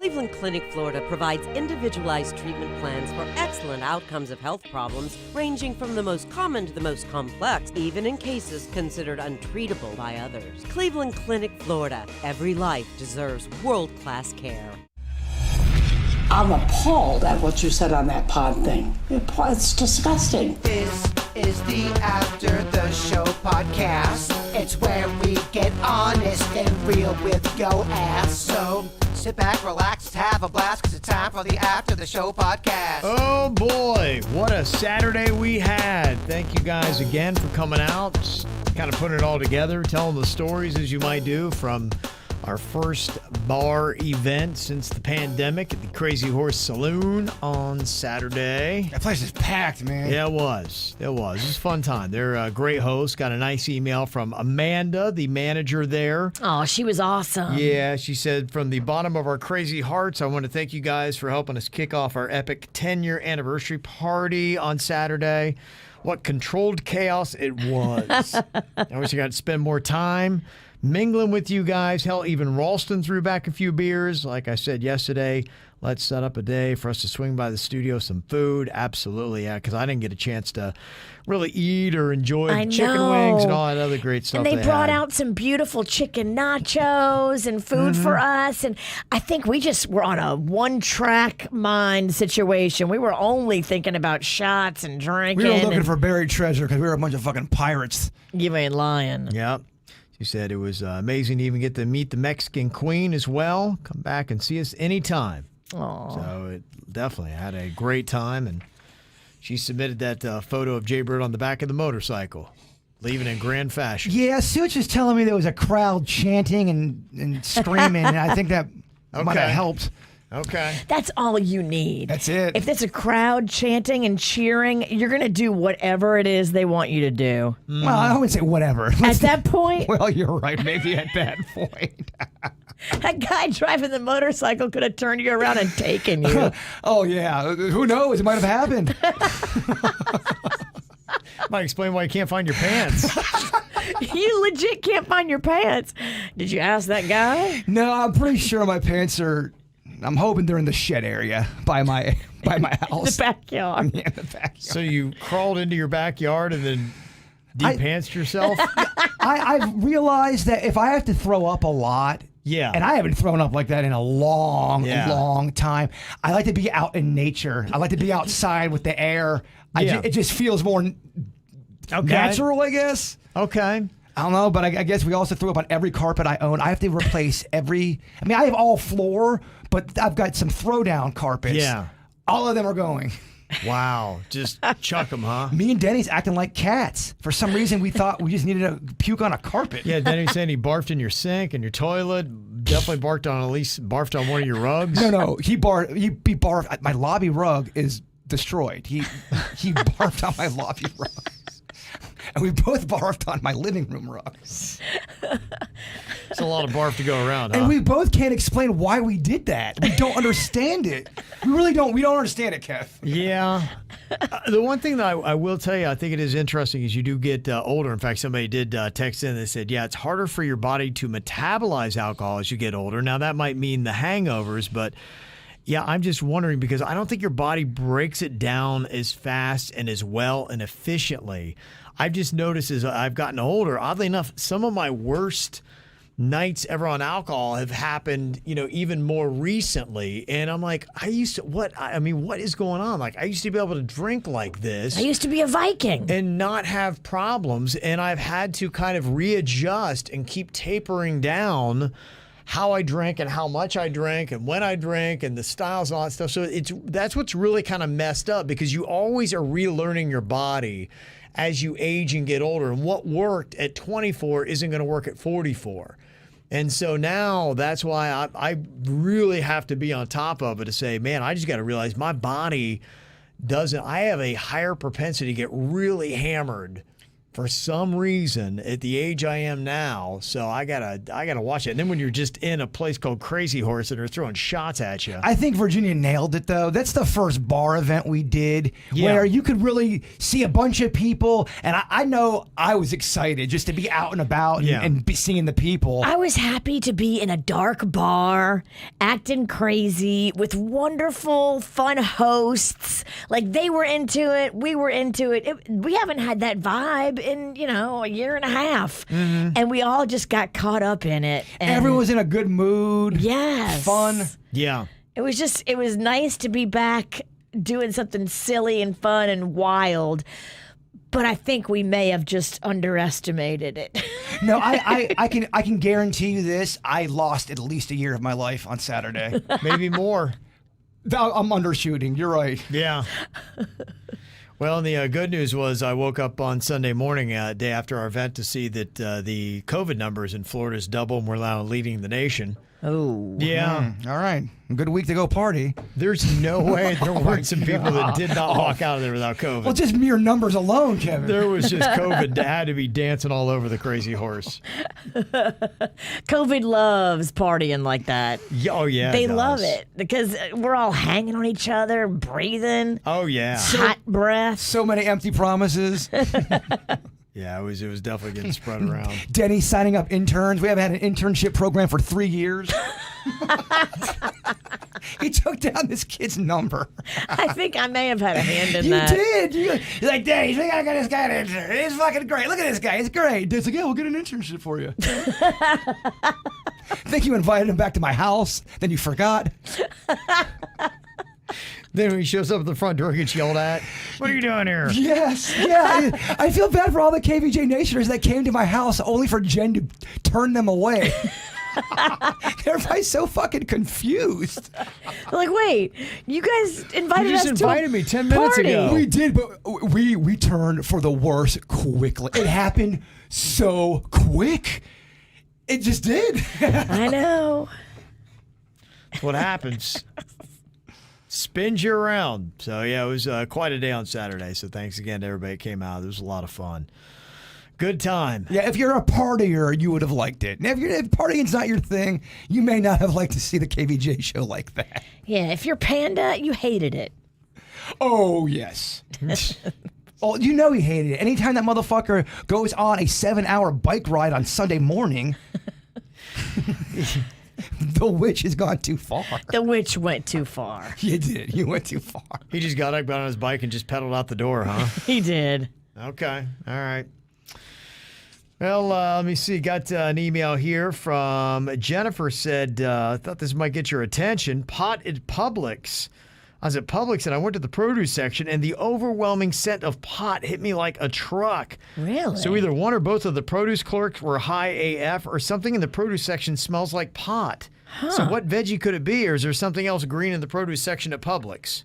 Cleveland Clinic, Florida provides individualized treatment plans for excellent outcomes of health problems ranging from the most common to the most complex, even in cases considered untreatable by others. Cleveland Clinic, Florida. Every life deserves world-class care. I'm appalled at what you said on that pod thing. It's disgusting. This is the After the Show podcast. It's where we get honest and real with yo ass. So sit back, relax, have a blast, because it's time for the After the Show podcast. Oh boy, what a Saturday we had. Thank you guys again for coming out, kind of putting it all together, telling the stories as you might do from our first bar event since the pandemic at the Crazy Horse Saloon on Saturday. That place is packed, man. Yeah, it was. It was a fun time. They're a great host. Got a nice email from Amanda, the manager there. Oh, she was awesome. Yeah, she said, from the bottom of our crazy hearts, I want to thank you guys for helping us kick off our epic 10-year anniversary party on Saturday. What controlled chaos it was. I wish I got to spend more time mingling with you guys. Hell, even Ralston threw back a few beers. Like I said yesterday, let's set up a day for us to swing by the studio, some food. Absolutely, yeah, because I didn't get a chance to really eat or enjoy chicken wings and all that other great stuff. And they brought out some beautiful chicken nachos and food for us. And I think we just were on a one-track mind situation. We were only thinking about shots and drinking. We were looking for buried treasure because we were a bunch of fucking pirates. You ain't lying. Yep. She said it was amazing to even get to meet the Mexican queen as well. Come back and see us anytime. Aww. So it definitely had a great time. And she submitted that photo of Jay Bird on the back of the motorcycle, leaving in grand fashion. Yeah, Such was telling me there was a crowd chanting and screaming, and I think that might have helped. Okay. That's all you need. That's it. If there's a crowd chanting and cheering, you're going to do whatever it is they want you to do. Well, I wouldn't say whatever. At that point, Well, you're right. Maybe at that point. that guy driving the motorcycle could have turned you around and taken you. Oh, yeah. Who knows? It might have happened. Might explain why you can't find your pants. You legit can't find your pants. Did you ask that guy? No, I'm pretty sure my pants are... I'm hoping they're in the shed area by my house. The backyard. Yeah, the backyard. So you crawled into your backyard and then de-pantsed yourself? I've realized that if I have to throw up a lot, and I haven't thrown up like that in a long time, I like to be out in nature. I like to be outside with the air. It just feels more natural, I guess. Okay. I don't know, but I guess we also threw up on every carpet I own. I have to replace I have all floor, but I've got some throwdown carpets. Yeah. All of them are going. Wow. Just chuck them, huh? Me and Denny's acting like cats. For some reason, we thought we just needed to puke on a carpet. Yeah, Denny saying he barfed in your sink and your toilet. Definitely barfed on one of your rugs. No. He barfed. My lobby rug is destroyed. He barfed on my lobby rug. And we both barfed on my living room rug. It's a lot of barf to go around, huh? And we both can't explain why we did that. We don't understand it. We really don't. We don't understand it, Kev. Yeah. The one thing that I will tell you, I think it is interesting, is you do get older. In fact, somebody did text in and said, yeah, it's harder for your body to metabolize alcohol as you get older. Now, that might mean the hangovers, but... yeah, I'm just wondering, because I don't think your body breaks it down as fast and as well and efficiently. I've just noticed as I've gotten older, oddly enough, some of my worst nights ever on alcohol have happened, even more recently. And I'm like, what is going on? Like, I used to be able to drink like this. I used to be a Viking. And not have problems. And I've had to kind of readjust and keep tapering down how I drink and how much I drink and when I drink and the styles and all that stuff. So that's what's really kind of messed up, because you always are relearning your body as you age and get older. And what worked at 24 isn't going to work at 44. And so now that's why I really have to be on top of it to say, man, I just got to realize my body I have a higher propensity to get really hammered for some reason at the age I am now. So I gotta watch it. And then when you're just in a place called Crazy Horse and they're throwing shots at you. I think Virginia nailed it, though. That's the first bar event we did where you could really see a bunch of people. And I know I was excited just to be out and about and be seeing the people. I was happy to be in a dark bar, acting crazy with wonderful, fun hosts. Like, they were into it. We were into it. We haven't had that vibe in, a year and a half. Mm-hmm. And we all just got caught up in it. And everyone was in a good mood. Yes. Fun. Yeah. It was nice to be back doing something silly and fun and wild. But I think we may have just underestimated it. No, I can guarantee you this. I lost at least a year of my life on Saturday. Maybe more. I'm undershooting. You're right. Yeah. Well, the good news was I woke up on Sunday morning, day after our event, to see that the COVID numbers in Florida is double, and we're now leading the nation. Oh. Yeah. All right. Good week to go party. There's no way there weren't some people that did not walk out of there without COVID. Well, just mere numbers alone, Kevin. There was just COVID that had to be dancing all over the Crazy Horse. COVID loves partying like that. Oh, yeah. They love it because we're all hanging on each other, breathing. Oh, yeah. Hot breath. So many empty promises. Yeah, it was definitely getting spread around. Denny signing up interns. We haven't had an internship program for 3 years. He took down this kid's number. I think I may have had a hand in you that. You did. You're like, Denny, you think I got this guy an intern? He's fucking great. Look at this guy. He's great. Dad's like, yeah, we'll get an internship for you. Think you invited him back to my house, then you forgot. Then when he shows up at the front door, he gets yelled at. What are you doing here? Yes. Yeah. I feel bad for all the KVJ Nationers that came to my house only for Jen to turn them away. Everybody's so fucking confused. Like, wait, you guys invited us to You just invited me 10 minutes ago. We did, but we turned for the worst quickly. It happened so quick. It just did. I know. That's what happens. Spins you around. So, yeah, it was quite a day on Saturday. So, thanks again to everybody that came out. It was a lot of fun. Good time. Yeah, if you're a partier, you would have liked it. And if partying's not your thing, you may not have liked to see the KVJ show like that. Yeah, if you're Panda, you hated it. Oh, yes. Oh, you know he hated it. Anytime that motherfucker goes on a 7-hour bike ride on Sunday morning... The witch has gone too far. The witch went too far. You did. You went too far. He just got up, got on his bike, and just pedaled out the door, huh? He did. Okay. All right. Well, let me see. Got an email here from Jennifer. Said, I thought this might get your attention. Pot at Publix. I was at Publix and I went to the produce section, and the overwhelming scent of pot hit me like a truck. Really? So either one or both of the produce clerks were high AF, or something in the produce section smells like pot. Huh. So what veggie could it be, or is there something else green in the produce section at Publix?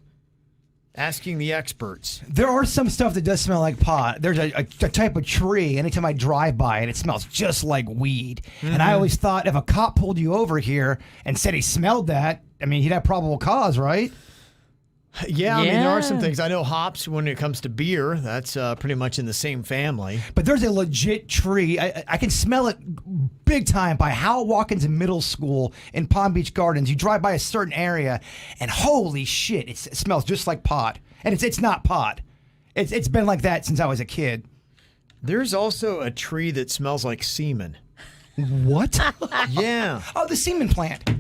Asking the experts. There are some stuff that does smell like pot. There's a type of tree, anytime I drive by it, it smells just like weed. Mm-hmm. And I always thought if a cop pulled you over here and said he smelled that, I mean, he'd have probable cause, right? Yeah, I mean, there are some things. I know hops, when it comes to beer, that's pretty much in the same family. But there's a legit tree. I can smell it big time by Hal Watkins Middle School in Palm Beach Gardens. You drive by a certain area, and holy shit, it smells just like pot. And it's not pot. It's been like that since I was a kid. There's also a tree that smells like semen. What? Yeah. Oh, the semen plant.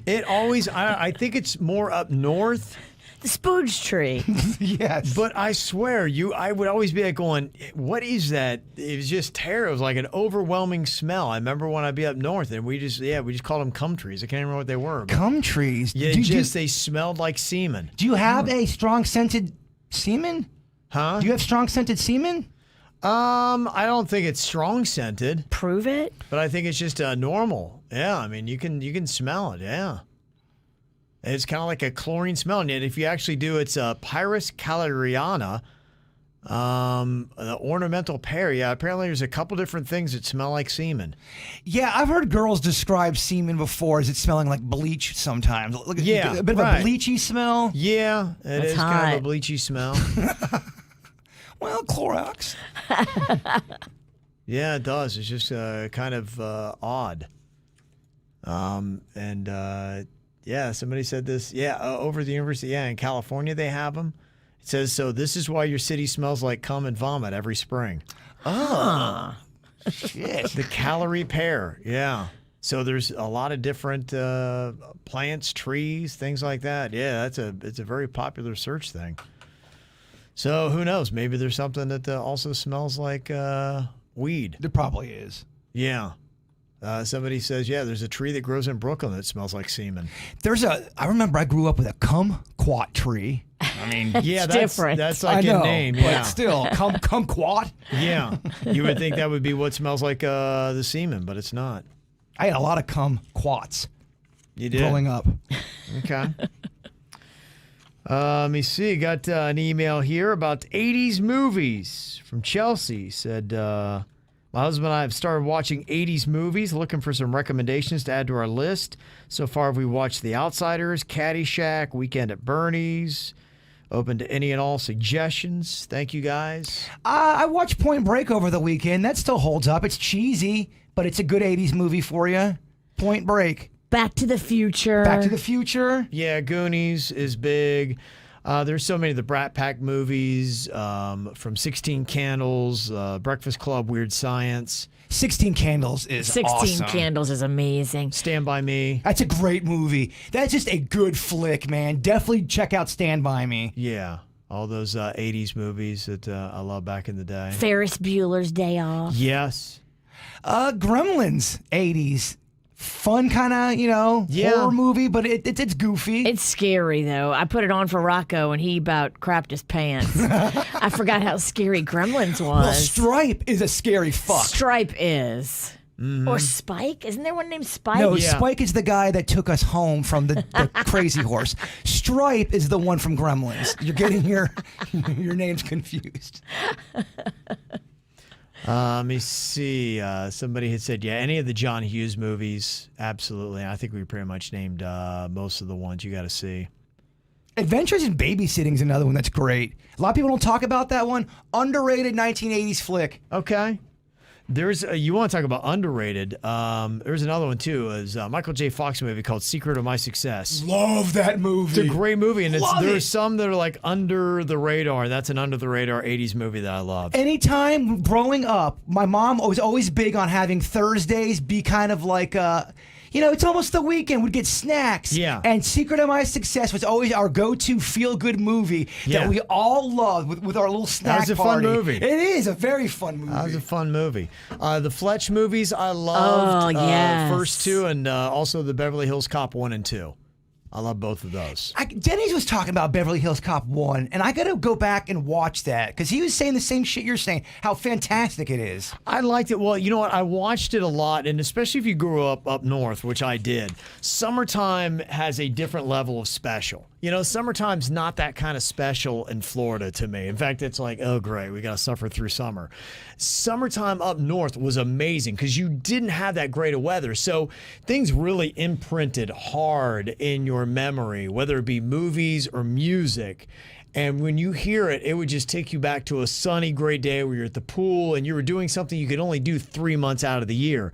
It always, I think it's more up north. The spooge tree. Yes. But I swear, I would always be like going, what is that? It was just terrible. It was like an overwhelming smell. I remember when I'd be up north, and we just called them cum trees. I can't even remember what they were. Cum trees? Yeah, they smelled like semen. Do you have a strong scented semen? Huh? Do you have strong scented semen? I don't think it's strong scented. Prove it. But I think it's just normal. Yeah, I mean, you can smell it, yeah. It's kind of like a chlorine smell. And if you actually do, it's Pyrus caleriana, the ornamental pear. Yeah, apparently there's a couple different things that smell like semen. Yeah, I've heard girls describe semen before as it smelling like bleach sometimes. A bit of a bleachy smell. Yeah, it is kind of a bleachy smell. Well, Clorox. Yeah, it does. It's just kind of odd. Somebody said this. Yeah, over at the university. Yeah, in California they have them. It says, so this is why your city smells like cum and vomit every spring. Oh, shit. The calorie pear. Yeah. So there's a lot of different plants, trees, things like that. Yeah, it's a very popular search thing. So who knows? Maybe there's something that also smells like weed. There probably is. Yeah. Somebody says, yeah, there's a tree that grows in Brooklyn that smells like semen. I remember I grew up with a kumquat tree. I mean, yeah, that's different. That's like a name. Yeah. But still, kumquat. Yeah. You would think that would be what smells like the semen, but it's not. I had a lot of kumquats. You did? Growing up. Okay. Let me see. Got an email here about 80s movies from Chelsea. Said, my husband and I have started watching 80s movies, looking for some recommendations to add to our list. So far, we watched The Outsiders, Caddyshack, Weekend at Bernie's. Open to any and all suggestions. Thank you, guys. I watched Point Break over the weekend. That still holds up. It's cheesy, but it's a good 80s movie for you. Point Break. Back to the Future. Back to the Future. Yeah, Goonies is big. There's so many of the Brat Pack movies, from 16 Candles, Breakfast Club, Weird Science. 16 Candles is 16 awesome. Candles is amazing. Stand By Me. That's a great movie. That's just a good flick, man. Definitely check out Stand By Me. Yeah, all those 80s movies that I love back in the day. Ferris Bueller's Day Off. Yes. Gremlins, 80s. Fun kind of, horror movie, but it's goofy. It's scary, though. I put it on for Rocco, and he about crapped his pants. I forgot how scary Gremlins was. Well, Stripe is a scary fuck. Stripe is. Mm-hmm. Or Spike? Isn't there one named Spike? No, Spike is the guy that took us home from the Crazy Horse. Stripe is the one from Gremlins. You're getting your names confused. Let me see. Somebody had said, yeah, any of the John Hughes movies. Absolutely. I think we pretty much named most of the ones you got to see. Adventures in Babysitting is another one that's great. A lot of people don't talk about that one. Underrated 1980s flick. Okay. There's you want to talk about underrated. There's another one too. Is Michael J. Fox movie called Secret of My Success. Love that movie. It's a great movie, and there's some that are like under the radar. That's an under the radar 80s movie that I love. Anytime growing up, my mom was always big on having Thursdays be kind of like it's almost the weekend. We'd get snacks. Yeah. And Secret of My Success was always our go-to feel-good movie that we all loved with our little snack party. That was a fun movie. It is a very fun movie. That was a fun movie. The Fletch movies I loved. Oh, yes. First two, and also the Beverly Hills Cop 1 and 2. I love both of those. Denny's was talking about Beverly Hills Cop 1, and I got to go back and watch that because he was saying the same shit you're saying, how fantastic it is. I liked it. Well, you know what? I watched it a lot, and especially if you grew up north, which I did, summertime has a different level of special. Summertime's not that kind of special in Florida to me. In fact, it's like, oh, great, we got to suffer through summer. Summertime up north was amazing because you didn't have that great of weather. So things really imprinted hard in your memory, whether it be movies or music. And when you hear it, it would just take you back to a sunny, great day where you're at the pool and you were doing something you could only do 3 months out of the year.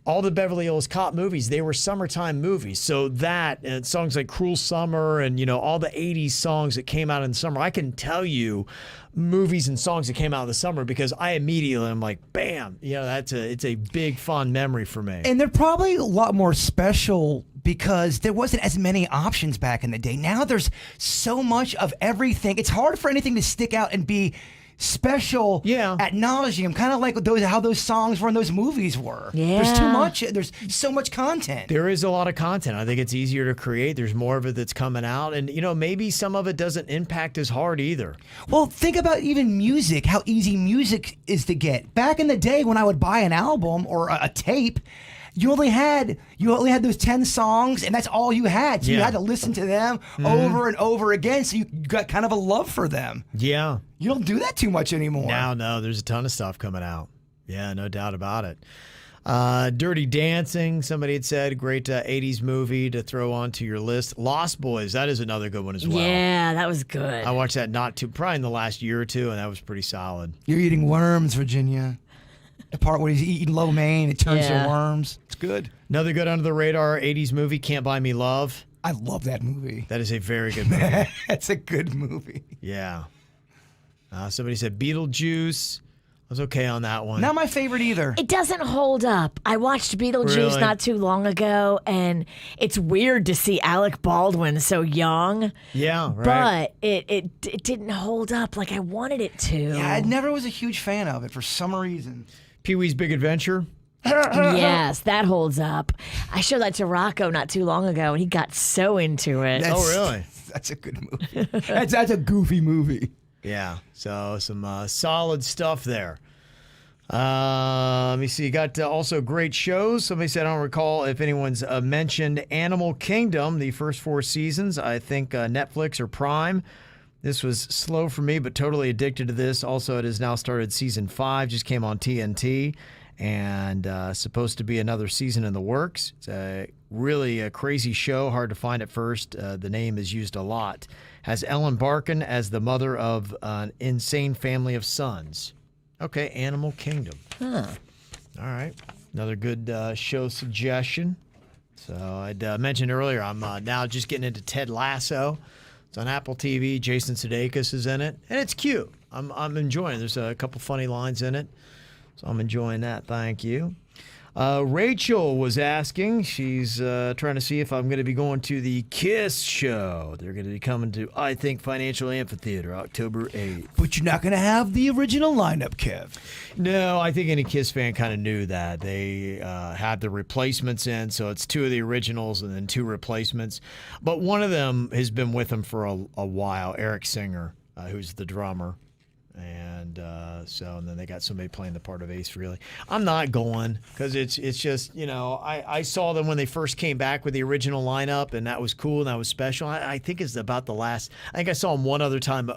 All the Beverly Hills Cop movies, they were summertime movies. So that, and songs like Cruel Summer and, all the 80s songs that came out in the summer, I can tell you movies and songs that came out in the summer because I immediately am like, bam, it's a big, fond memory for me. And they're probably a lot more special because there wasn't as many options back in the day. Now there's so much of everything. It's hard for anything to stick out and be special ad nauseum, kind of like how those songs were and those movies were. Yeah. There's too much. There's so much content. There is a lot of content. I think it's easier to create. There's more of it that's coming out. And, maybe some of it doesn't impact as hard either. Well, think about even music, how easy music is to get. Back in the day when I would buy an album or a tape, you only had those 10 songs, and that's all you had. So you had to listen to them over and over again, so you got kind of a love for them. Yeah. You don't do that too much anymore. No, there's a ton of stuff coming out. Yeah, no doubt about it. Dirty Dancing, somebody had said, great 80s movie to throw onto your list. Lost Boys, that is another good one as well. Yeah, that was good. I watched that probably in the last year or two, and that was pretty solid. You're eating worms, Virginia. The part where he's eating lo mein, it turns to worms. It's good. Another good under the radar 80s movie, Can't Buy Me Love. I love that movie. That is a very good movie. That's a good movie. Yeah. Somebody said Beetlejuice. I was okay on that one. Not my favorite either. It doesn't hold up. I watched Beetlejuice Really? not too long ago, and it's weird to see Alec Baldwin so young. Yeah, right. But it didn't hold up like I wanted it to. Yeah, I never was a huge fan of it for some reason. Pee-wee's Big Adventure. Yes, that holds up. I showed that to Rocco not too long ago, and he got so into it. Oh, really? That's a good movie. that's a goofy movie. Yeah, so some solid stuff there. Let me see. You got also great shows. Somebody said, I don't recall if anyone's mentioned Animal Kingdom, the first 4 seasons. I think Netflix or Prime. This was slow for me, but totally addicted to this. Also, it has now started season 5, just came on TNT, and supposed to be another season in the works. It's really a crazy show, hard to find at first. The name is used a lot. Has Ellen Barkin as the mother of an insane family of sons. Okay, Animal Kingdom. Huh. All right. Another good show suggestion. So I'd mentioned earlier, I'm now just getting into Ted Lasso. It's on Apple TV. Jason Sudeikis is in it, and it's cute. I'm enjoying it. There's a couple funny lines in it, so I'm enjoying that. Thank you. Rachel was asking. She's trying to see if I'm going to be going to the KISS show. They're going to be coming to, I think, Financial Amphitheater, October 8th. But you're not going to have the original lineup, Kev. No, I think any KISS fan kind of knew that. They had the replacements in, so it's 2 of the originals and then 2 replacements. But one of them has been with them for a while, Eric Singer, who's the drummer. And and then they got somebody playing the part of Ace Frehley. I'm not going because it's just, I saw them when they first came back with the original lineup, and that was cool and that was special. I think it's about the last. I think I saw them one other time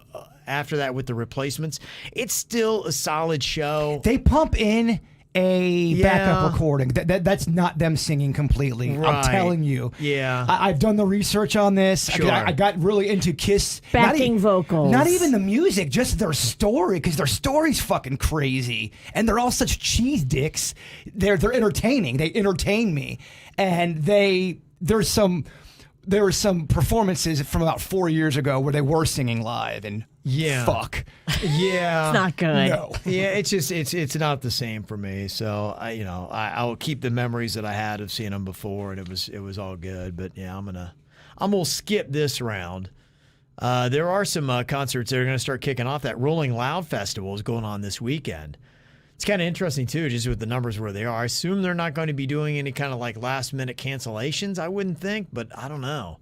after that with the replacements. It's still a solid show. They pump in a backup recording. That's not them singing completely. Right. I'm telling you. Yeah. I've done the research on this. Sure. I got really into KISS. Backing vocals. Not even the music, just their story, because their story's fucking crazy. And they're all such cheese dicks. They're entertaining. They entertain me. And there were some performances from about 4 years ago where they were singing live, and fuck. Yeah. It's not good. No. Yeah, it's just it's not the same for me. So I'll keep the memories that I had of seeing them before, and it was all good. But yeah, I'm gonna skip this round. There are some concerts that are gonna start kicking off. That Rolling Loud Festival is going on this weekend. It's kind of interesting too, just with the numbers where they are. I assume they're not going to be doing any kind of like last minute cancellations. I wouldn't think, but I don't know.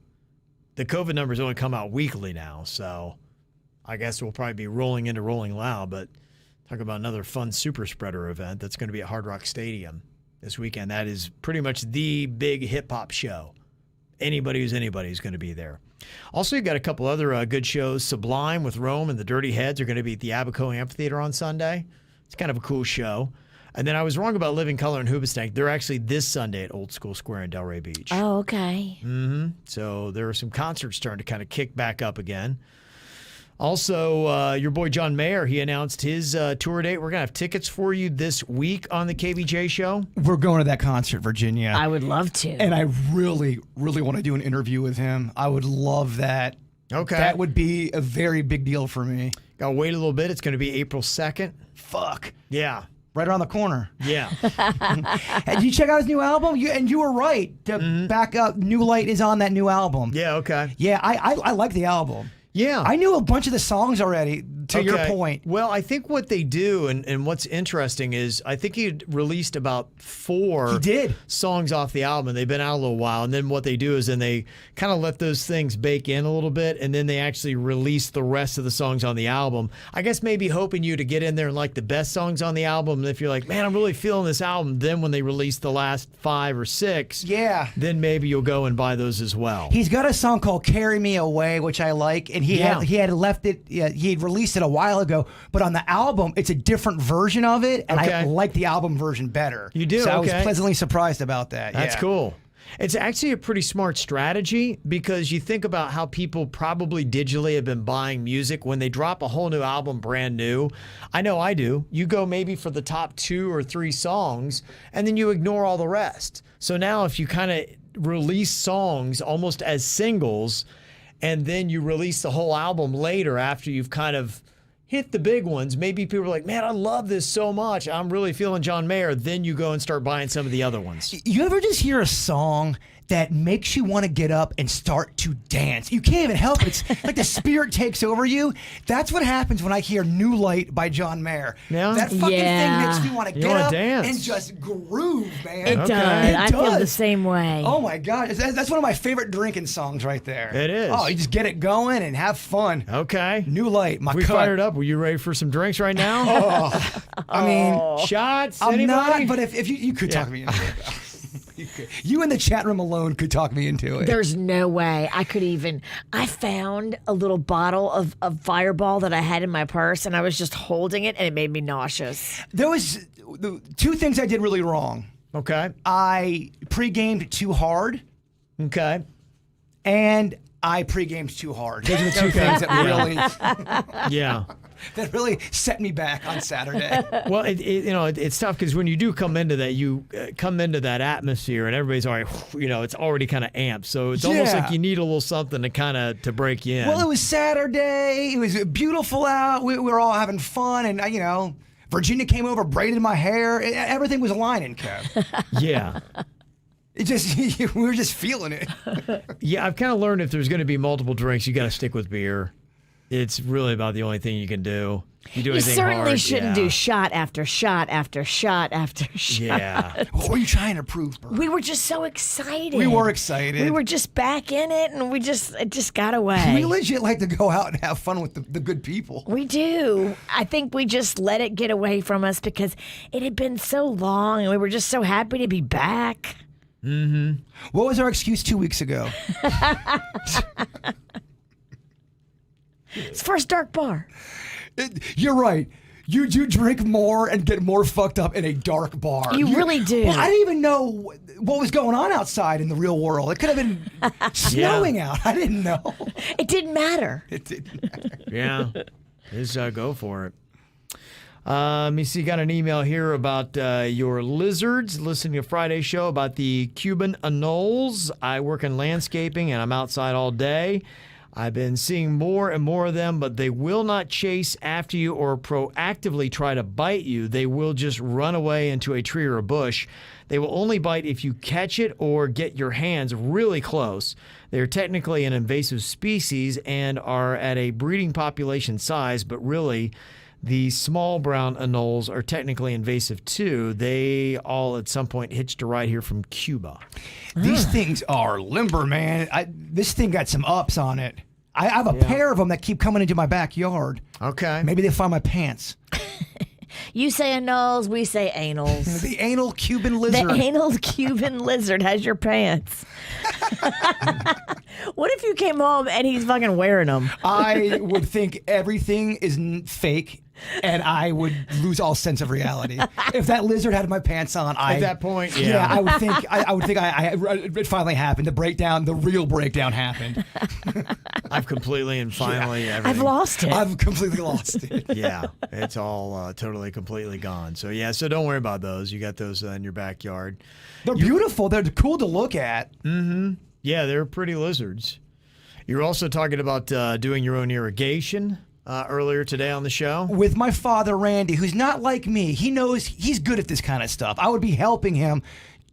The COVID numbers only come out weekly now, so I guess we'll probably be rolling into Rolling Loud, but talk about another fun super spreader event that's going to be at Hard Rock Stadium this weekend. That is pretty much the big hip-hop show. Anybody who's anybody is going to be there. Also, you got a couple other good shows. Sublime with Rome and the Dirty Heads are going to be at the Abaco Amphitheater on Sunday. It's kind of a cool show. And then I was wrong about Living Color and Hoobastank. They're actually this Sunday at Old School Square in Delray Beach. Oh, okay. Mm-hmm. So there are some concerts starting to kind of kick back up again. Also, your boy John Mayer, he announced his tour date. We're going to have tickets for you this week on the KVJ show. We're going to that concert, Virginia. I would love to. And I really, really want to do an interview with him. I would love that. Okay. That would be a very big deal for me. Got to wait a little bit. It's going to be April 2nd. Fuck. Yeah. Right around the corner. Yeah. Did you check out his new album? You were right. To back up, New Light is on that new album. Yeah, okay. Yeah, I like the album. Yeah. I knew a bunch of the songs already, to your point. Well, I think what they do, and what's interesting is, I think he released about 4 songs off the album, and they've been out a little while, and then what they do is then they kind of let those things bake in a little bit, and then they actually release the rest of the songs on the album. I guess maybe hoping you to get in there and like the best songs on the album, and if you're like, man, I'm really feeling this album, then when they release the last 5 or 6, then maybe you'll go and buy those as well. He's got a song called Carry Me Away, which I like, and he had left it, he had released released it a while ago, but on the album, it's a different version of it, and I like the album version better. You do? So I was pleasantly surprised about that. That's cool. It's actually a pretty smart strategy because you think about how people probably digitally have been buying music when they drop a whole new album brand new. I know I do. You go maybe for the top 2 or 3 songs and then you ignore all the rest. So now if you kind of release songs almost as singles and then you release the whole album later after you've kind of hit the big ones, maybe people are like, man, I love this so much. I'm really feeling John Mayer. Then you go and start buying some of the other ones. You ever just hear a song that makes you want to get up and start to dance? You can't even help it. It's like the spirit takes over you. That's what happens when I hear New Light by John Mayer. Yeah? That fucking thing makes me want to get up dance. and just groove, man. It does. I feel the same way. Oh my God. That's one of my favorite drinking songs right there. It is. Oh, you just get it going and have fun. Okay. New Light, my We cut. fired up. Were you ready for some drinks right now? I mean, Shots? I'm Anybody? not, but if you could talk me into it. You in the chat room alone could talk me into it. There's no way I could even. I found a little bottle of Fireball that I had in my purse, and I was just holding it, and it made me nauseous. There was 2 things I did really wrong. Okay. I pre-gamed too hard, Okay. and I pre-gamed too hard. Those are the 2 things that really set me back on Saturday. Well, it's tough because when you do come into that, you come into that atmosphere and everybody's already, it's already kind of amped. So it's almost like you need a little something to kind of to break you in. Well, it was Saturday. It was beautiful out. We were all having fun, and Virginia came over, braided my hair. Everything was aligning, Kev. Yeah. It just we were just feeling it. Yeah, I've kind of learned if there's going to be multiple drinks, you got to stick with beer. It's really about the only thing you can do. You certainly shouldn't do shot after shot after shot after shot. Yeah. What were you trying to prove, Bert? We were just so excited. We were excited. We were just back in it, and it just got away. We legit like to go out and have fun with the good people. We do. I think we just let it get away from us because it had been so long, and we were just so happy to be back. Mm-hmm. What was our excuse 2 weeks ago? It's first dark bar. You're right. You do drink more and get more fucked up in a dark bar. You really do. Well, I didn't even know what was going on outside in the real world. It could have been snowing out. I didn't know. It didn't matter. It didn't matter. Yeah. Just go for it. Let me see. Got an email here about your lizards. Listening to Friday's show about the Cuban anoles. I work in landscaping and I'm outside all day. I've been seeing more and more of them, but they will not chase after you or proactively try to bite you. They will just run away into a tree or a bush. They will only bite if you catch it or get your hands really close. They're technically an invasive species and are at a breeding population size, but really, the small brown anoles are technically invasive too. They all at some point hitched a ride here from Cuba. These things are limber, man. This thing got some ups on it. I have a pair of them that keep coming into my backyard. Okay. Maybe they find my pants. You say anoles, we say anals. The anal Cuban lizard. The anal Cuban lizard has your pants. What if you came home and he's fucking wearing them? I would think everything is fake, and I would lose all sense of reality. If that lizard had my pants on, at that point, I would think it finally happened. The real breakdown happened. I've completely and finally everything. I've lost it. I've completely lost it. Yeah, it's all totally, completely gone. So so don't worry about those. You got those in your backyard. They're beautiful. They're cool to look at. Mm-hmm. Yeah, they're pretty lizards. You're also talking about doing your own irrigation earlier today on the show. With my father, Randy, who's not like me. He knows he's good at this kind of stuff. I would be helping him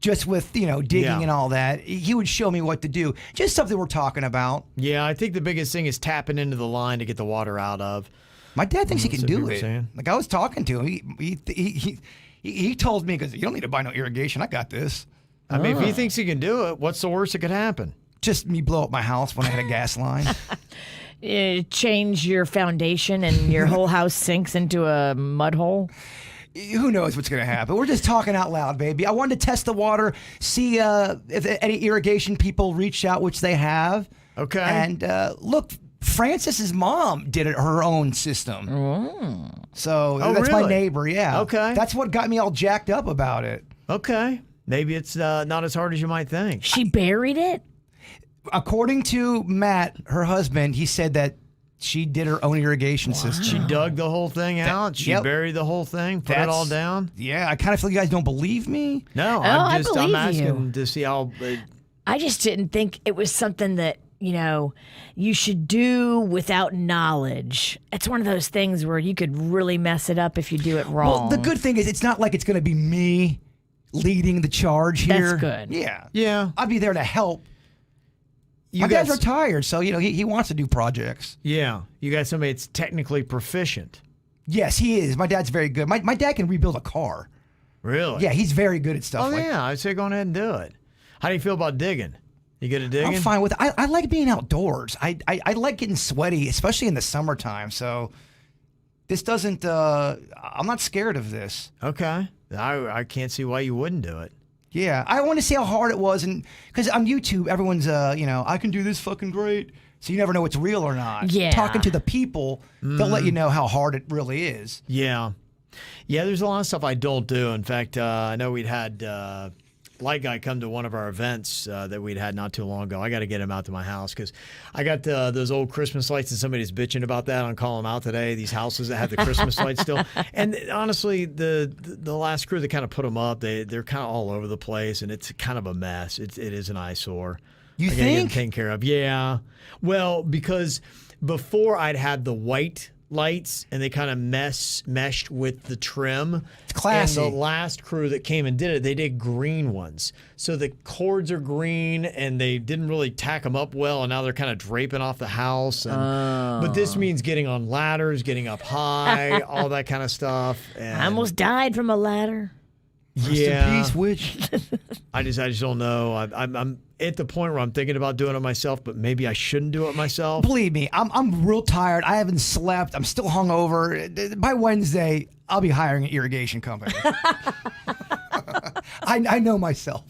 just with, digging and all that. He would show me what to do. Just something we're talking about. Yeah, I think the biggest thing is tapping into the line to get the water out of. My dad thinks he can do it. Saying. Like, I was talking to him. He told me, because you don't need to buy no irrigation. I got this. I mean, if he thinks he can do it, what's the worst that could happen? Just me blow up my house when I had a gas line. Change your foundation and your whole house sinks into a mud hole. Who knows what's going to happen? We're just talking out loud, baby. I wanted to test the water, see if any irrigation people reach out, which they have. Okay. And look, Francis's mom did her own system. So that's really? my neighbor, yeah. Okay. That's what got me all jacked up about it. Okay. Maybe it's not as hard as you might think. She buried it? According to Matt, her husband, he said that she did her own irrigation system. She dug the whole thing out. She buried the whole thing, put it all down. Yeah, I kind of feel you guys don't believe me. No, I I'm believe asking you. to see how. I just didn't think it was something that, you should do without knowledge. It's one of those things where you could really mess it up if you do it wrong. Well, the good thing is it's not like it's going to be me leading the charge here. That's good. Yeah. Yeah. I'll be there to help. You My dad's retired, so he wants to do projects. Yeah. You got somebody that's technically proficient. Yes, he is. My dad's very good. My dad can rebuild a car. Really? Yeah, he's very good at stuff Oh, like that. yeah. I'd say go ahead and do it. How do you feel about digging? You good at digging? I'm fine with it. I like being outdoors. I like getting sweaty, especially in the summertime. So this doesn't, I'm not scared of this. Okay. I can't see why you wouldn't do it. Yeah, I want to see how hard it was, and because on YouTube, everyone's, I can do this fucking great. So you never know it's real or not. Yeah. Talking to the people, they'll let you know how hard it really is. Yeah. Yeah, there's a lot of stuff I don't do. In fact, I know we'd had Light Guy come to one of our events that we'd had not too long ago. I got to get him out to my house because I got those old Christmas lights, and somebody's bitching about that on Call 'Em Out today, these houses that have the Christmas lights still. And honestly, the last crew that kind of put them up, they're kind of all over the place, and it's kind of a mess. It is an eyesore. You I gotta get them think? taken care of. Yeah. Well, because before I'd had the white lights and they kind of meshed with the trim. It's classy. And the last crew that came and did it, they did green ones. So the cords are green and they didn't really tack them up well, and now they're kind of draping off the house. But this means getting on ladders, getting up high, all that kind of stuff. And I almost died from a ladder. Rest in peace, witch. I just don't know. I'm at the point where I'm thinking about doing it myself, but maybe I shouldn't do it myself. Believe me, I'm real tired. I haven't slept. I'm still hungover. By Wednesday, I'll be hiring an irrigation company. I know myself.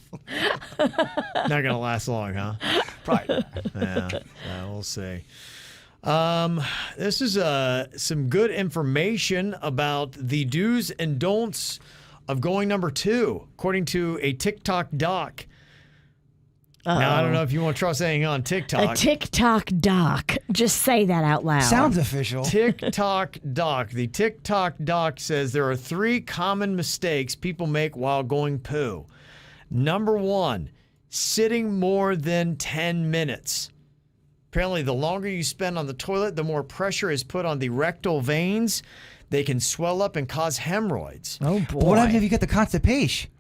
Not gonna last long, huh? Probably. Yeah, we'll see. This is some good information about the do's and don'ts of going number 2, according to a TikTok doc. Now, I don't know if you want to trust anything on TikTok. A TikTok doc. Just say that out loud. Sounds official. TikTok doc. The TikTok doc says there are 3 common mistakes people make while going poo. Number 1, sitting more than 10 minutes. Apparently, the longer you spend on the toilet, the more pressure is put on the rectal veins. They can swell up and cause hemorrhoids. Oh, boy. But what happens if you get the constipation?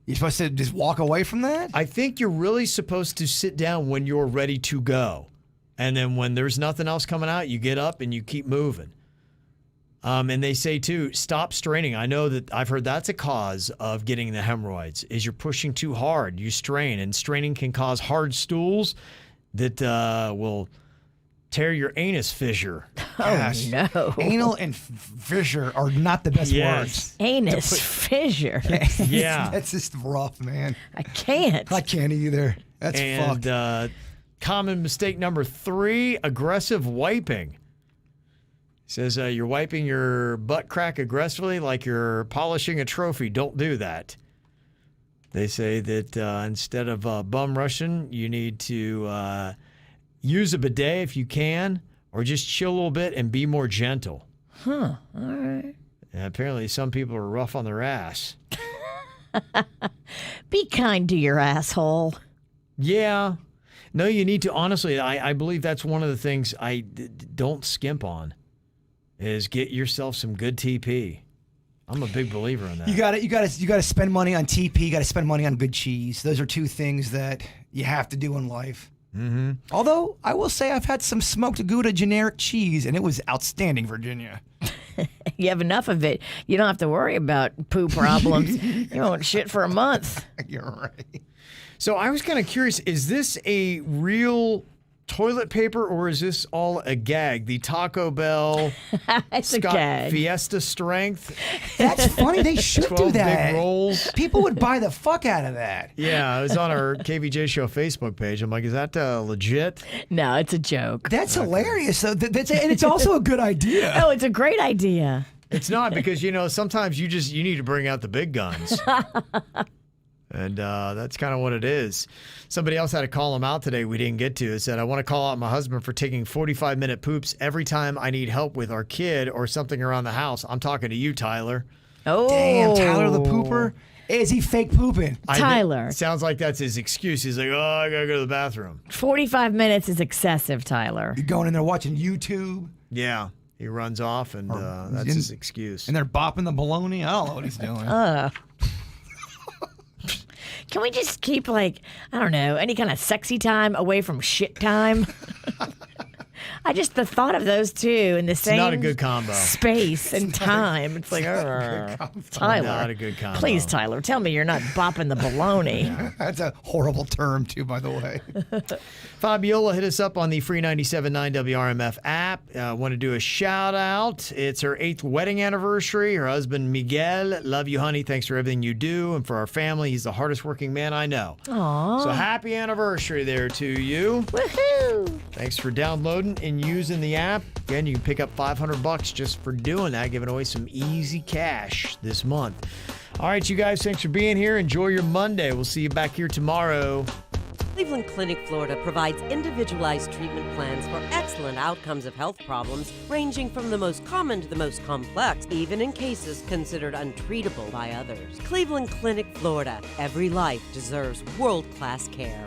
You're supposed to just walk away from that? I think you're really supposed to sit down when you're ready to go. And then when there's nothing else coming out, you get up and you keep moving. And they say, too, stop straining. I know that I've heard that's a cause of getting the hemorrhoids, is you're pushing too hard. You strain, and straining can cause hard stools that will tear your anus fissure. Gosh. No. Anal and fissure are not the best words. Anus fissure. Yeah. That's just rough, man. I can't. I can't either. That's fucked. And common mistake number 3, aggressive wiping. It says you're wiping your butt crack aggressively like you're polishing a trophy. Don't do that. They say that instead of bum rushing, you need to use a bidet if you can, or just chill a little bit and be more gentle. Huh. All right. And apparently some people are rough on their ass. Be kind to your asshole. Yeah. No, you need to. Honestly, I believe that's one of the things I don't skimp on, is get yourself some good TP. I'm a big believer in that. You got to spend money on TP. You got to spend money on good cheese. Those are 2 things that you have to do in life. Mm-hmm. Although I will say I've had some smoked Gouda generic cheese, and it was outstanding, Virginia. You have enough of it. You don't have to worry about poo problems. You won't shit for a month. You're right. So I was kind of curious, is this a real toilet paper or is this all a gag? The Taco Bell It's a Scott gag. Fiesta strength. That's funny. They should 12 do that. big rolls. People would buy the fuck out of that. Yeah, it was on our KVJ show Facebook page. I'm like, is that legit? No, it's a joke. That's hilarious. So and it's also a good idea. Oh, it's a great idea. It's not because, sometimes you need to bring out the big guns. And that's kind of what it is. Somebody else had to call him out today we didn't get to. It said, I want to call out my husband for taking 45-minute poops every time I need help with our kid or something around the house. I'm talking to you, Tyler. Oh. Damn, Tyler the pooper. Is he fake pooping? Tyler. Sounds like that's his excuse. He's like, I got to go to the bathroom. 45 minutes is excessive, Tyler. You're going in there watching YouTube. Yeah. He runs off, and that's his excuse. And they're bopping the baloney. I don't know what he's doing. Can we just keep, I don't know, any kind of sexy time away from shit time? The thought of those two in the same not a good combo. Space and time. It's like, Tyler. Not a good combo. Please, Tyler, tell me you're not bopping the baloney. That's a horrible term, too, by the way. Fabiola hit us up on the free 97.9 WRMF app. Want to do a shout out. It's her 8th wedding anniversary. Her husband, Miguel. Love you, honey. Thanks for everything you do. And for our family, he's the hardest working man I know. Aww. So happy anniversary there to you. Woohoo! Thanks for downloading and using the app. Again, you can pick up $500 just for doing that, giving away some easy cash this month. All right, you guys, thanks for being here. Enjoy your Monday. We'll see you back here tomorrow. Cleveland Clinic, Florida provides individualized treatment plans for excellent outcomes of health problems, ranging from the most common to the most complex, even in cases considered untreatable by others. Cleveland Clinic, Florida. Every life deserves world-class care.